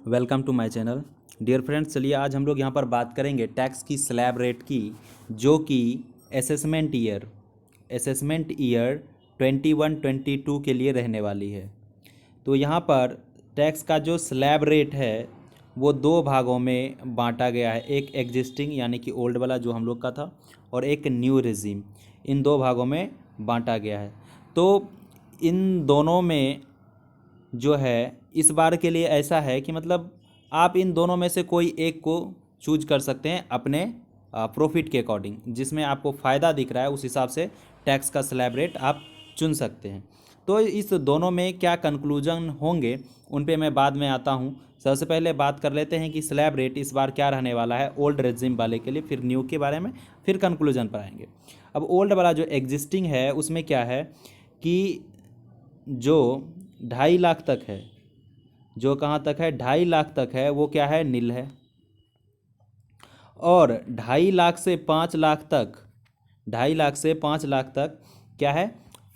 Welcome to my channel. Dear friends, चलिए आज हम लोग यहाँ पर बात करेंगे टैक्स की स्लैब रेट की, जो कि असेसमेंट ईयर 21-22 के लिए रहने वाली है। तो यहाँ पर टैक्स का जो स्लैब रेट है वो दो भागों में बांटा गया है। एक एग्जिस्टिंग यानी कि ओल्ड वाला जो हम लोग का था, और एक न्यू रेजिम। इन दो भागों में बांटा गया है। तो इन दोनों में जो है इस बार के लिए ऐसा है कि मतलब आप इन दोनों में से कोई एक को चूज कर सकते हैं अपने प्रॉफिट के अकॉर्डिंग, जिसमें आपको फ़ायदा दिख रहा है उस हिसाब से टैक्स का स्लैब रेट आप चुन सकते हैं। तो इस दोनों में क्या कंक्लूजन होंगे उन पे मैं बाद में आता हूँ। सबसे पहले बात कर लेते हैं कि स्लैब रेट इस बार क्या रहने वाला है ओल्ड रेजिम वाले के लिए, फिर न्यू के बारे में, फिर कंक्लूजन पर आएंगे। अब ओल्ड वाला जो एग्जिस्टिंग है उसमें क्या है कि जो 2.5 लाख तक है, जो कहाँ तक है 2.5 लाख तक है, वो क्या है नील है। और 2.5 लाख से 5 लाख तक, 2.5 लाख से 5 लाख तक क्या है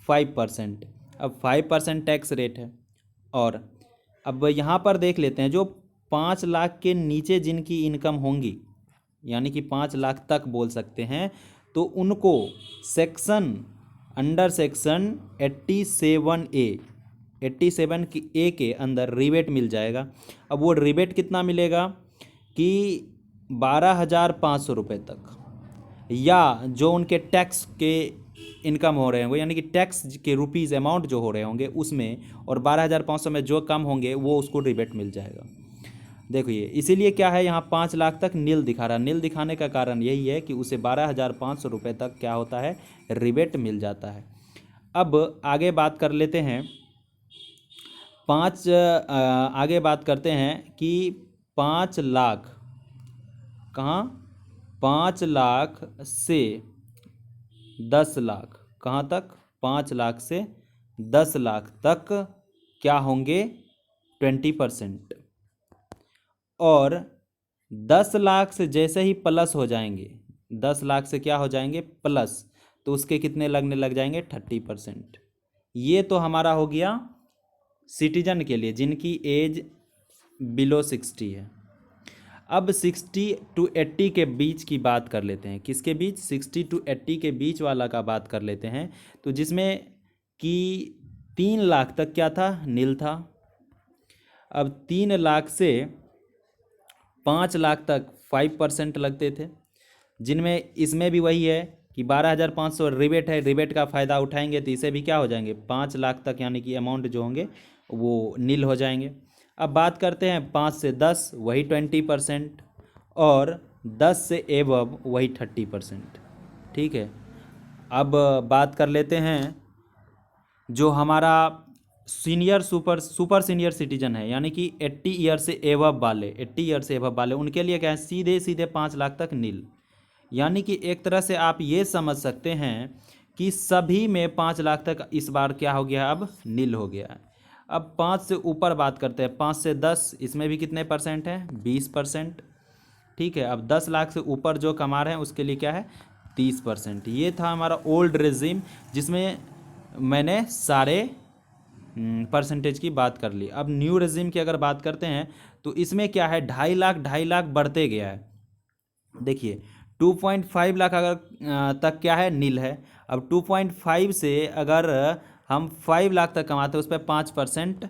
5%। अब 5% टैक्स रेट है। और अब यहाँ पर देख लेते हैं जो 5 लाख के नीचे जिनकी इनकम होंगी, यानी कि 5 लाख तक बोल सकते हैं, तो उनको अंडर सेक्शन 87 की ए के अंदर रिबेट मिल जाएगा। अब वो रिबेट कितना मिलेगा कि 12,500 रुपये तक, या जो उनके टैक्स के इनकम हो रहे होंगे, यानी कि टैक्स के रुपीज़ अमाउंट जो हो रहे होंगे उसमें, और 12,500 में जो कम होंगे वो उसको रिबेट मिल जाएगा। देखिए इसीलिए क्या है यहाँ 5 लाख तक नील दिखा रहा। नील दिखाने का कारण यही है कि उसे 12,500 रुपये तक क्या होता है रिबेट मिल जाता है। अब आगे बात कर लेते हैं आगे बात करते हैं कि 5 लाख कहाँ, 5 लाख से 10 लाख कहाँ तक, 5 लाख से 10 लाख तक क्या होंगे 20%। और 10 लाख से जैसे ही प्लस हो जाएंगे, 10 लाख से क्या हो जाएंगे प्लस, तो उसके कितने लगने लग जाएंगे 30%। ये तो हमारा हो गया सिटीजन के लिए जिनकी एज बिलो 60 है। अब 60 to 80 के बीच की बात कर लेते हैं। किसके बीच, 60 to 80 के बीच वाला का बात कर लेते हैं। तो जिसमें कि 3 लाख तक क्या था नील था। अब 3 लाख से 5 लाख तक 5% लगते थे, जिनमें इसमें भी वही है कि 12,500 रिबेट है, रिबेट का फ़ायदा उठाएंगे तो इसे भी क्या हो जाएंगे 5 लाख तक, यानी कि अमाउंट जो होंगे वो नील हो जाएंगे। अब बात करते हैं 5 से 10 वही 20%, और 10 से एबव वही 30%। ठीक है। अब बात कर लेते हैं जो हमारा सुपर सीनियर सिटीजन है, यानी कि 80 ईयर से एबव वाले, उनके लिए क्या है सीधे सीधे 5 लाख तक नील। यानी कि एक तरह से आप ये समझ सकते हैं कि सभी में 5 लाख तक इस बार क्या हो गया अब नील हो गया है। अब 5 से ऊपर बात करते हैं, 5 से 10, इसमें भी कितने परसेंट है 20%। ठीक है। अब 10 लाख से ऊपर जो कमा रहे हैं उसके लिए क्या है 30%। ये था हमारा ओल्ड रेजिम, जिसमें मैंने सारे परसेंटेज की बात कर ली। अब न्यू रेजिम की अगर बात करते हैं तो इसमें क्या है 2.5 लाख बढ़ते गया है। देखिए 2.5 लाख अगर तक क्या है नील है। अब 2.5 से अगर हम 5 लाख तक कमाते हैं उस पर 5%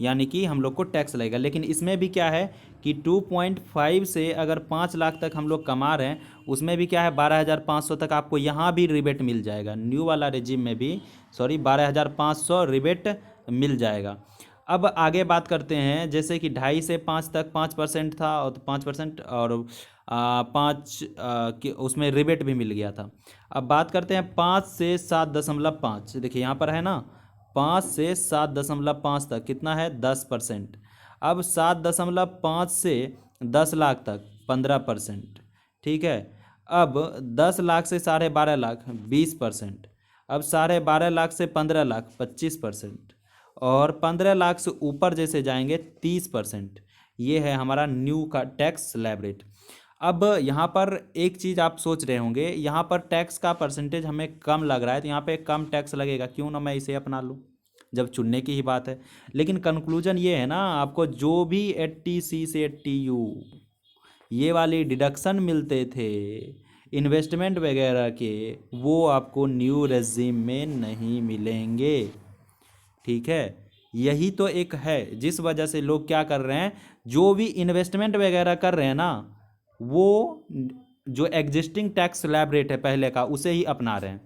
यानी कि हम लोग को टैक्स लगेगा। लेकिन इसमें भी क्या है कि 2.5 से अगर 5 लाख तक हम लोग कमा रहे हैं उसमें भी क्या है 12,500 तक आपको यहाँ भी रिबेट मिल जाएगा। न्यू वाला रेजिम में भी 12,500 रिबेट मिल जाएगा। अब आगे बात करते हैं, जैसे कि 2.5 से 5 तक 5% था, और 5%, और 5 उसमें रिबेट भी मिल गया था। अब बात करते हैं 5 से 7.5। देखिए यहाँ पर है ना 5 से 7.5 तक कितना है 10%। अब 7.5 से 10 लाख तक 15%। ठीक है। अब 10 लाख से 12.5 लाख 20%। अब 12.5 लाख से 15 लाख 25%। और 15 लाख से ऊपर जैसे जाएंगे 30%। ये है हमारा न्यू का टैक्स स्लैब रेट। अब यहाँ पर एक चीज़ आप सोच रहे होंगे, यहाँ पर टैक्स का परसेंटेज हमें कम लग रहा है, तो यहाँ पे कम टैक्स लगेगा, क्यों ना मैं इसे अपना लूँ। जब चुनने की ही बात है। लेकिन कंक्लूजन ये है ना, आपको जो भी 80C से 80U ये वाली डिडक्शन मिलते थे इन्वेस्टमेंट वगैरह के, वो आपको न्यू रेजिम में नहीं मिलेंगे। ठीक है, यही तो एक है जिस वजह से लोग क्या कर रहे हैं, जो भी इन्वेस्टमेंट वगैरह कर रहे हैं ना, वो जो एग्जिस्टिंग टैक्स स्लैब रेट है पहले का उसे ही अपना रहे हैं।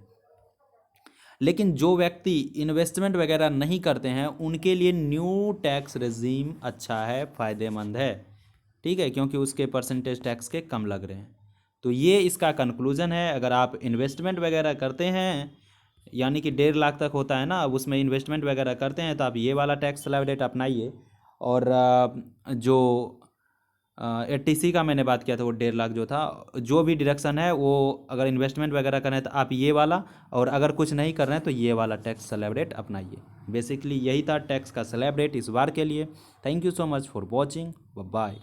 लेकिन जो व्यक्ति इन्वेस्टमेंट वगैरह नहीं करते हैं उनके लिए न्यू टैक्स रेजीम अच्छा है, फ़ायदेमंद है। ठीक है, क्योंकि उसके परसेंटेज टैक्स के कम लग रहे हैं। तो ये इसका कंक्लूजन है। अगर आप इन्वेस्टमेंट वगैरह करते हैं, यानी कि 1.5 लाख तक होता है ना, अब उसमें इन्वेस्टमेंट वगैरह करते हैं, तो आप ये वाला टैक्स स्लैब रेट अपनाइए। और जो 80C का मैंने बात किया था वो 1.5 लाख जो था, जो भी डिडक्शन है वो अगर इन्वेस्टमेंट वगैरह कर रहे हैं तो आप ये वाला, और अगर कुछ नहीं कर रहे हैं तो ये वाला टैक्स स्लैब रेट अपनाइए। बेसिकली यही था टैक्स का स्लैब रेट इस बार के लिए। Thank you so much for watching, bye.